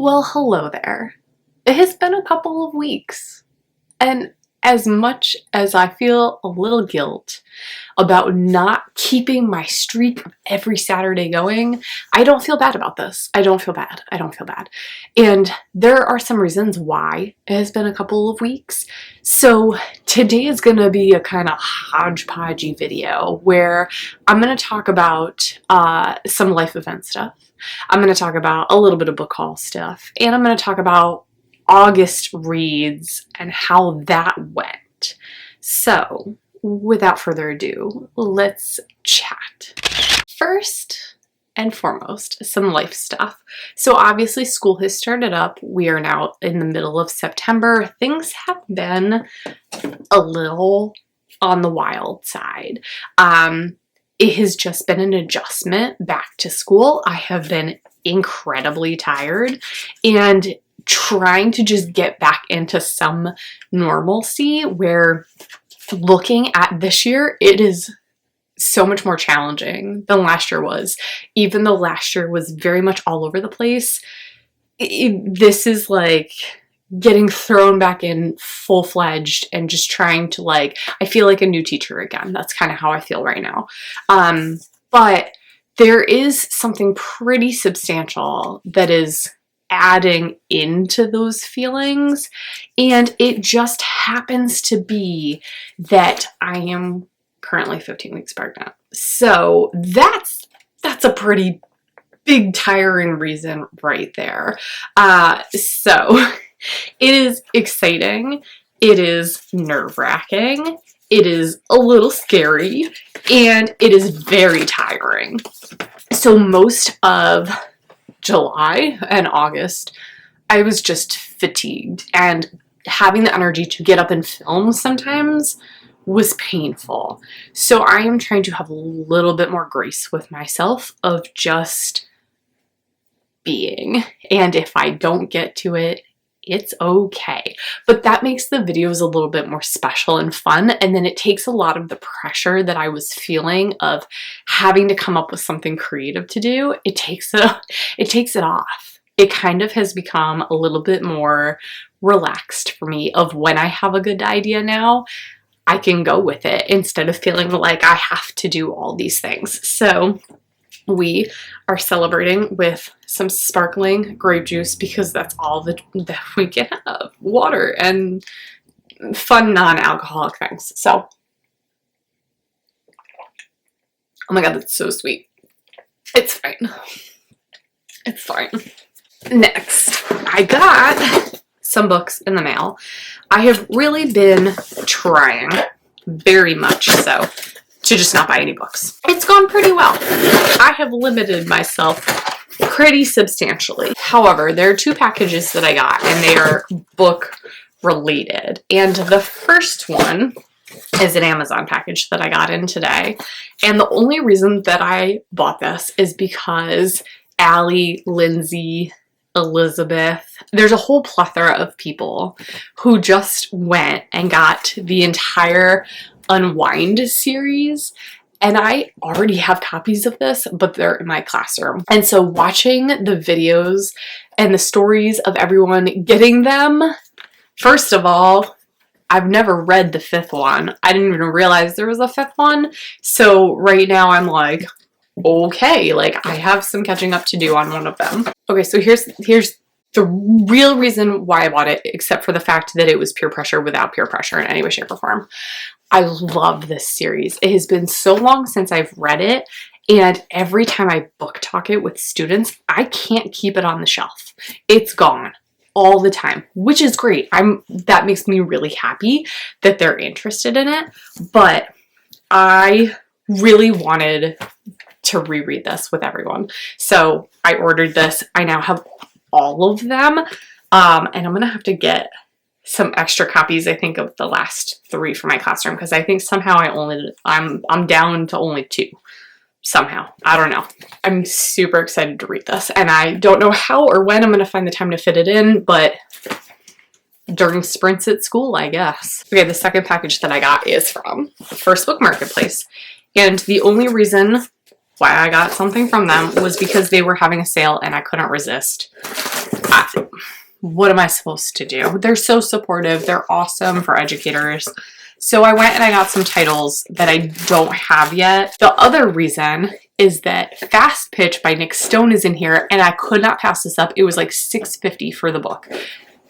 Well, hello there. It has been a couple of weeks, and as much as I feel a little guilt about not keeping my streak of every Saturday going, I don't feel bad about this. I don't feel bad. I don't feel bad. And there are some reasons why it has been a couple of weeks. So today is going to be a kind of hodgepodgey video where I'm going to talk about some life event stuff. I'm going to talk about a little bit of book haul stuff, and I'm going to talk about August reads and how that went. So, without further ado, let's chat. First and foremost, some life stuff. So obviously school has started up. We are now in the middle of September. Things have been a little on the wild side. It has just been an adjustment back to school. I have been incredibly tired and trying to just get back into some normalcy where looking at this year, it is so much more challenging than last year was. Even though last year was very much all over the place, this is like getting thrown back in full-fledged and just trying to I feel like a new teacher again. That's kind of how I feel right now. But there is something pretty substantial that is adding into those feelings, and it just happens to be that I am currently 15 weeks pregnant. So that's a pretty big tiring reason right there. So it is exciting, it is nerve-wracking, it is a little scary, and it is very tiring. So most of July and August, I was just fatigued, and having the energy to get up and film sometimes was painful. So I am trying to have a little bit more grace with myself of just being, and if I don't get to it, it's okay. But that makes the videos a little bit more special and fun, and then it takes a lot of the pressure that I was feeling of having to come up with something creative to do. It takes it off. It kind of has become a little bit more relaxed for me of when I have a good idea now, I can go with it instead of feeling like I have to do all these things. So we are celebrating with some sparkling grape juice because that's all that we can have. Water and fun non-alcoholic things. So, oh my god, that's so sweet. It's fine. It's fine. Next, I got some books in the mail. I have really been trying, very much so, to just not buy any books. It's gone pretty well. I have limited myself pretty substantially. However, there are two packages that I got, and they are book related. And the first one is an Amazon package that I got in today. And the only reason that I bought this is because Allie, Lindsay, Elizabeth, there's a whole plethora of people who just went and got the entire Unwind series, and I already have copies of this, but they're in my classroom. And so watching the videos and the stories of everyone getting them, first of all, I've never read the fifth one. I didn't even realize there was a fifth one. So right now I'm like, okay, I have some catching up to do on one of them. Okay, so here's the real reason why I bought it, except for the fact that it was peer pressure without peer pressure in any way, shape, or form. I love this series. It has been so long since I've read it, and every time I book talk it with students, I can't keep it on the shelf. It's gone all the time, which is great. That makes me really happy that they're interested in it, but I really wanted to reread this with everyone. So I ordered this. I now have all of them, and I'm gonna have to get some extra copies, I think, of the last 3 for my classroom, because I think somehow I'm down to only 2 somehow. I don't know. I'm super excited to read this, and I don't know how or when I'm going to find the time to fit it in, but during sprints at school, I guess. Okay, the second package that I got is from First Book Marketplace, and the only reason why I got something from them was because they were having a sale and I couldn't resist. what am I supposed to do? They're so supportive. They're awesome for educators. So I went and I got some titles that I don't have yet. The other reason is that Fast Pitch by Nick Stone is in here, and I could not pass this up. It was like $6.50 for the book.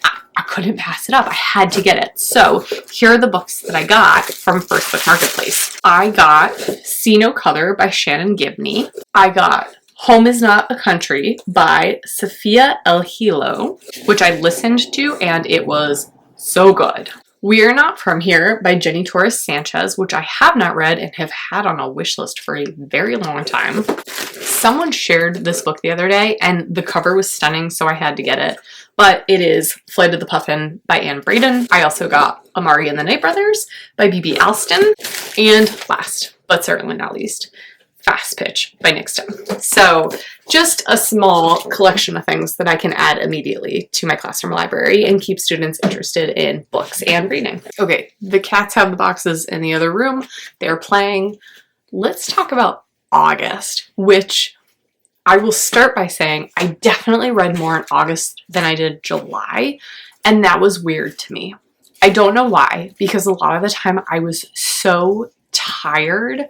I couldn't pass it up. I had to get it. So here are the books that I got from First Book Marketplace. I got See No Color by Shannon Gibney. I got Home is Not a Country by Sophia El Hilo, which I listened to and it was so good. We're Not From Here by Jenny Torres Sanchez, which I have not read and have had on a wish list for a very long time. Someone shared this book the other day and the cover was stunning, so I had to get it. But it is Flight of the Puffin by Anne Braden. I also got Amari and the Night Brothers by B.B. Alston. And last, but certainly not least, Fast Pitch by Nick Stone. So just a small collection of things that I can add immediately to my classroom library and keep students interested in books and reading. Okay, the cats have the boxes in the other room. They're playing. Let's talk about August, which I will start by saying I definitely read more in August than I did July, and that was weird to me. I don't know why, because a lot of the time I was so tired.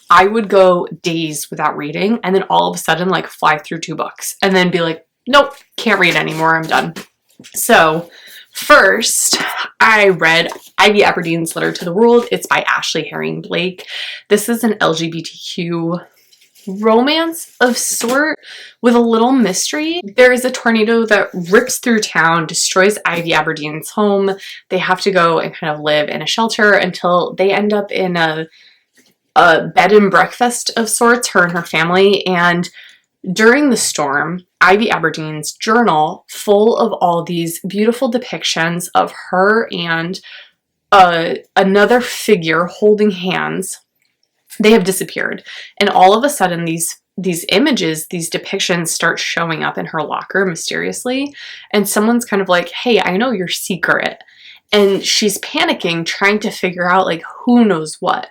I would go days without reading and then all of a sudden like fly through 2 books and then be like, nope, can't read anymore, I'm done. So first, I read Ivy Aberdeen's Letter to the World. It's by Ashley Herring Blake. This is an LGBTQ romance of sort with a little mystery. There is a tornado that rips through town, destroys Ivy Aberdeen's home. They have to go and kind of live in a shelter until they end up in a bed and breakfast of sorts, her and her family. And during the storm, Ivy Aberdeen's journal, full of all these beautiful depictions of her and another figure holding hands, they have disappeared. And all of a sudden, these images, these depictions start showing up in her locker mysteriously. And someone's kind of like, hey, I know your secret. And she's panicking, trying to figure out like who knows what.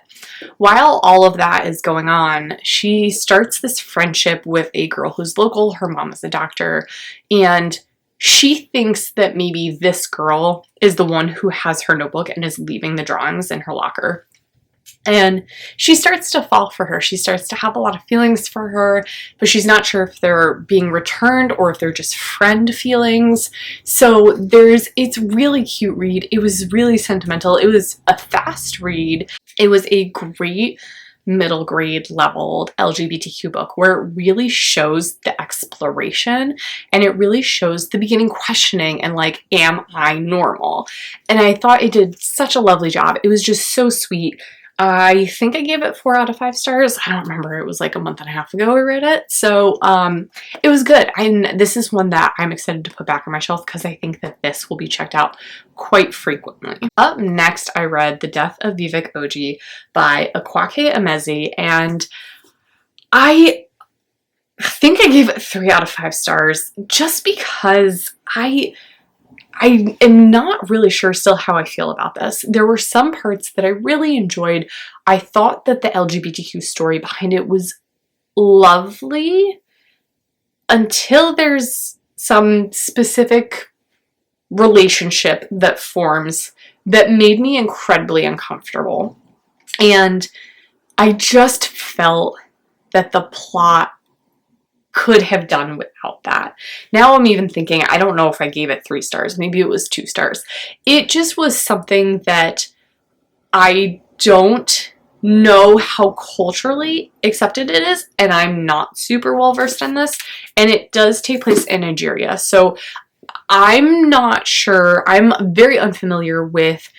While all of that is going on, she starts this friendship with a girl who's local. Her mom is a doctor, and she thinks that maybe this girl is the one who has her notebook and is leaving the drawings in her locker. And she starts to fall for her. She starts to have a lot of feelings for her, but she's not sure if they're being returned or if they're just friend feelings. So it's really cute read. It was really sentimental. It was a fast read. It was a great middle grade leveled LGBTQ book where it really shows the exploration and it really shows the beginning questioning and like, am I normal? And I thought it did such a lovely job. It was just so sweet. I think I gave it 4 out of 5 stars. I don't remember. It was like a month and a half ago I read it. So it was good. This is one that I'm excited to put back on my shelf because I think that this will be checked out quite frequently. Up next, I read The Death of Vivek Oji by Akwake Emezi, and I think I gave it 3 out of 5 stars just because I am not really sure still how I feel about this. There were some parts that I really enjoyed. I thought that the LGBTQ story behind it was lovely until there's some specific relationship that forms that made me incredibly uncomfortable. And I just felt that the plot could have done without that. Now I'm even thinking, I don't know if I gave it 3 stars. Maybe it was 2 stars. It just was something that I don't know how culturally accepted it is, and I'm not super well versed in this, and it does take place in Nigeria. So I'm not sure. I'm very unfamiliar with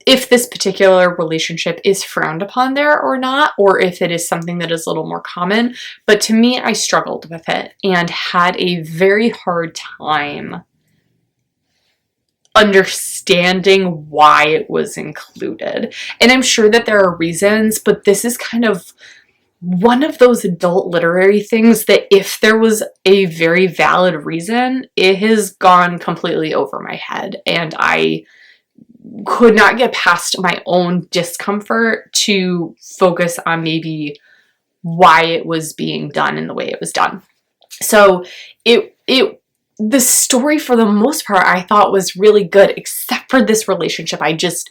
if this particular relationship is frowned upon there or not, or if it is something that is a little more common. But to me, I struggled with it and had a very hard time understanding why it was included. And I'm sure that there are reasons, but this is kind of one of those adult literary things that if there was a very valid reason, it has gone completely over my head. And I could not get past my own discomfort to focus on maybe why it was being done in the way it was done. So it the story for the most part I thought was really good, except for this relationship. I just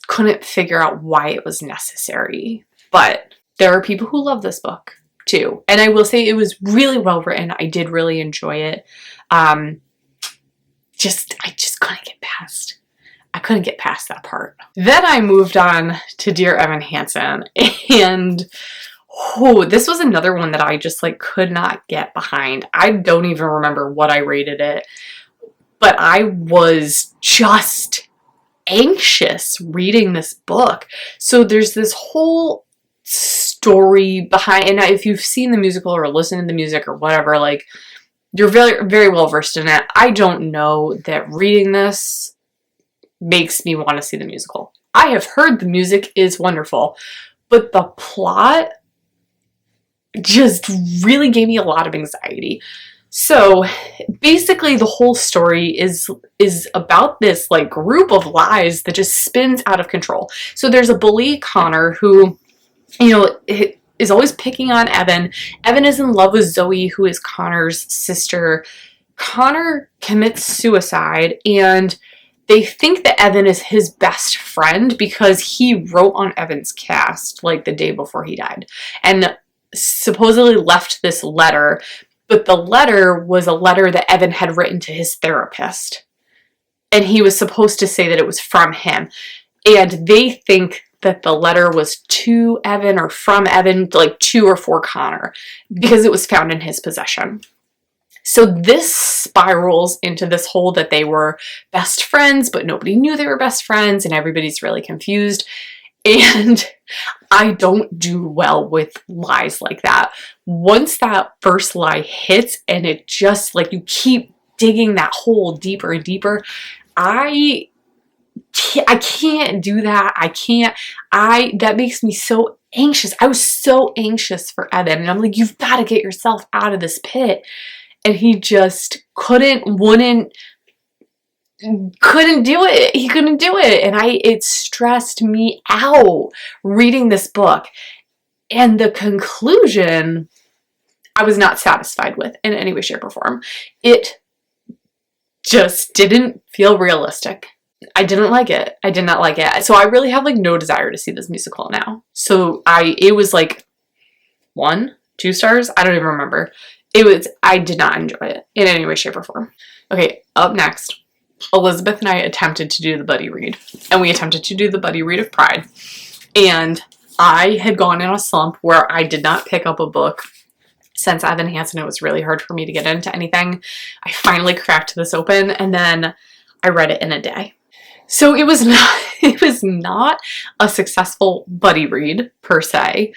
couldn't figure out why it was necessary. But there are people who love this book too. And I will say it was really well written. I did really enjoy it. I just couldn't get past that part. Then I moved on to Dear Evan Hansen, and this was another one that I just like could not get behind. I don't even remember what I rated it, but I was just anxious reading this book. So there's this whole story behind, and if you've seen the musical or listened to the music or whatever, like, you're very, very well versed in it. I don't know that reading this makes me want to see the musical. I have heard the music is wonderful, but the plot just really gave me a lot of anxiety. So basically the whole story is about this like group of lies that just spins out of control. So there's a bully, Connor, who, you know, is always picking on Evan. Evan is in love with Zoe, who is Connor's sister. Connor commits suicide, and they think that Evan is his best friend because he wrote on Evan's cast like the day before he died and supposedly left this letter, but the letter was a letter that Evan had written to his therapist, and he was supposed to say that it was from him, and they think that the letter was to Evan or from Evan, like to or for Connor, because it was found in his possession. So this spirals into this whole that they were best friends, but nobody knew they were best friends, and everybody's really confused. And I don't do well with lies like that. Once that first lie hits and it just like you keep digging that hole deeper and deeper, I can't do that. That makes me so anxious. I was so anxious for Evan, and I'm like, you've got to get yourself out of this pit. And he just couldn't do it. He couldn't do it. And it stressed me out reading this book. And the conclusion, I was not satisfied with in any way, shape, or form. It just didn't feel realistic. I didn't like it. I did not like it. So I really have like no desire to see this musical now. So it was like 1, 2 stars. I don't even remember. I did not enjoy it in any way, shape, or form. Okay, up next, Elizabeth and I attempted to do the buddy read, and we attempted to do the buddy read of Pride, and I had gone in a slump where I did not pick up a book since Evan Hansen. It was really hard for me to get into anything. I finally cracked this open, and then I read it in a day. So it was not a successful buddy read per se.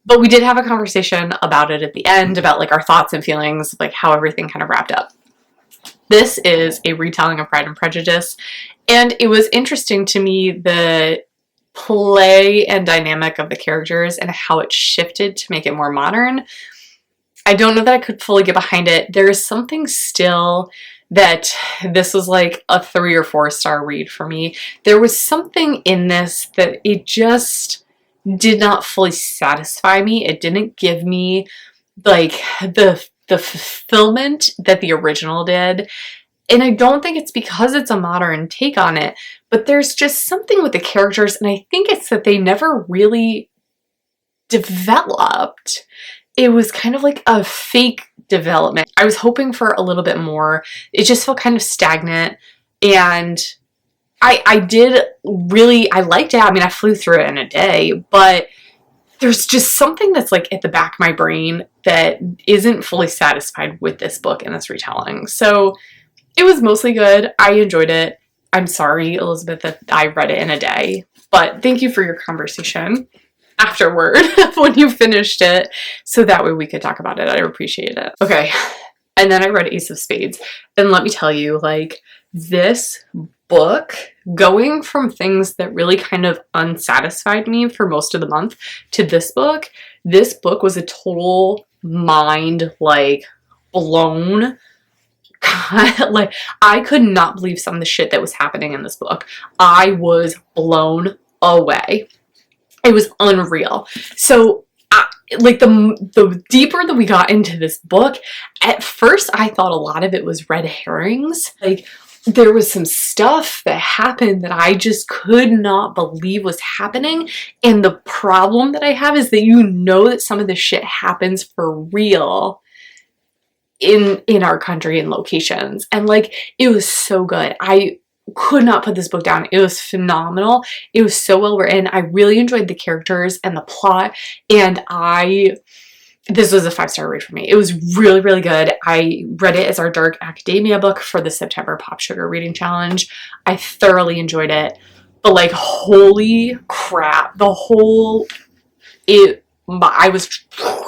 But we did have a conversation about it at the end, about like our thoughts and feelings, like how everything kind of wrapped up. This is a retelling of Pride and Prejudice, and it was interesting to me the play and dynamic of the characters and how it shifted to make it more modern. I don't know that I could fully get behind it. There is something still that this was like a 3 or 4 star read for me. There was something in this that it just did not fully satisfy me. It didn't give me like the fulfillment that the original did. And I don't think it's because it's a modern take on it, but there's just something with the characters, and I think it's that they never really developed. It was kind of like a fake development. I was hoping for a little bit more. It just felt kind of stagnant, and I liked it. I mean, I flew through it in a day, but there's just something that's like at the back of my brain that isn't fully satisfied with this book and this retelling. So it was mostly good. I enjoyed it. I'm sorry, Elizabeth, that I read it in a day, but thank you for your conversation afterward when you finished it, so that way we could talk about it. I appreciate it. Okay, and then I read Ace of Spades, and let me tell you, like, this book, going from things that really kind of unsatisfied me for most of the month to this book was a total mind, like, blown. Like, I could not believe some of the shit that was happening in this book. I was blown away. It was unreal. So like the deeper that we got into this book, at first I thought a lot of it was red herrings. Like, there was some stuff that happened that I just could not believe was happening. And the problem that I have is that you know that some of this shit happens for real in our country and locations. And like, it was so good. I could not put this book down. It was phenomenal. It was so well written. I really enjoyed the characters and the plot, and this was a 5-star read for me. It was really, really good. I read it as our dark academia book for the September Pop Sugar Reading Challenge. I thoroughly enjoyed it. But like, holy crap, I was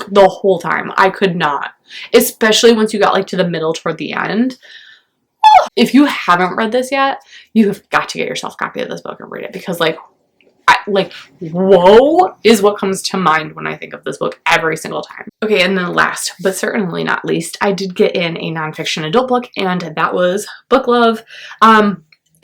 the whole time. I could not. Especially once you got like to the middle toward the end. If you haven't read this yet, you have got to get yourself a copy of this book and read it, because like, whoa is what comes to mind when I think of this book every single time. Okay, and then last but certainly not least, I did get in a nonfiction adult book, and that was Book Love.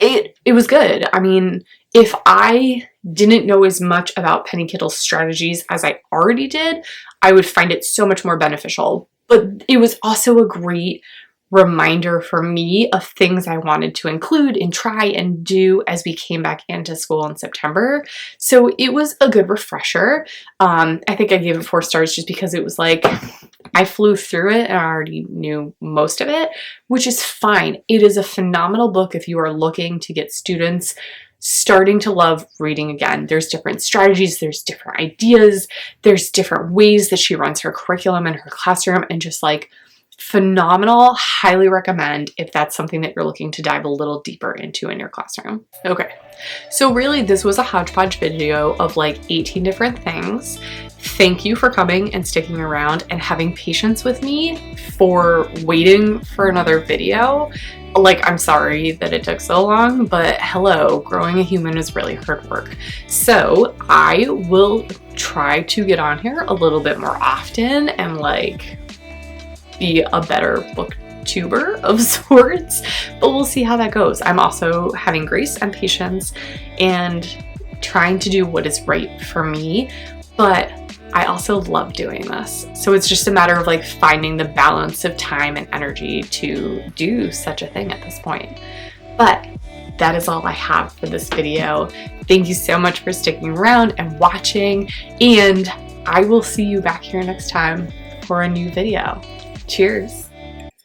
It was good. I mean, if I didn't know as much about Penny Kittle's strategies as I already did, I would find it so much more beneficial. But it was also a great reminder for me of things I wanted to include and try and do as we came back into school in September. So it was a good refresher. I think I gave it 4 stars just because it was like, I flew through it and I already knew most of it, which is fine. It is a phenomenal book if you are looking to get students starting to love reading again. There's different strategies, there's different ideas, there's different ways that she runs her curriculum in her classroom, and just like, phenomenal. Highly recommend if that's something that you're looking to dive a little deeper into in your classroom. Okay, so really this was a hodgepodge video of like 18 different things. Thank you for coming and sticking around and having patience with me for waiting for another video. Like, I'm sorry that it took so long, but hello, growing a human is really hard work. So I will try to get on here a little bit more often and like be a better booktuber of sorts, but we'll see how that goes. I'm also having grace and patience and trying to do what is right for me, but I also love doing this. So it's just a matter of like finding the balance of time and energy to do such a thing at this point. But that is all I have for this video. Thank you so much for sticking around and watching, and I will see you back here next time for a new video. Cheers.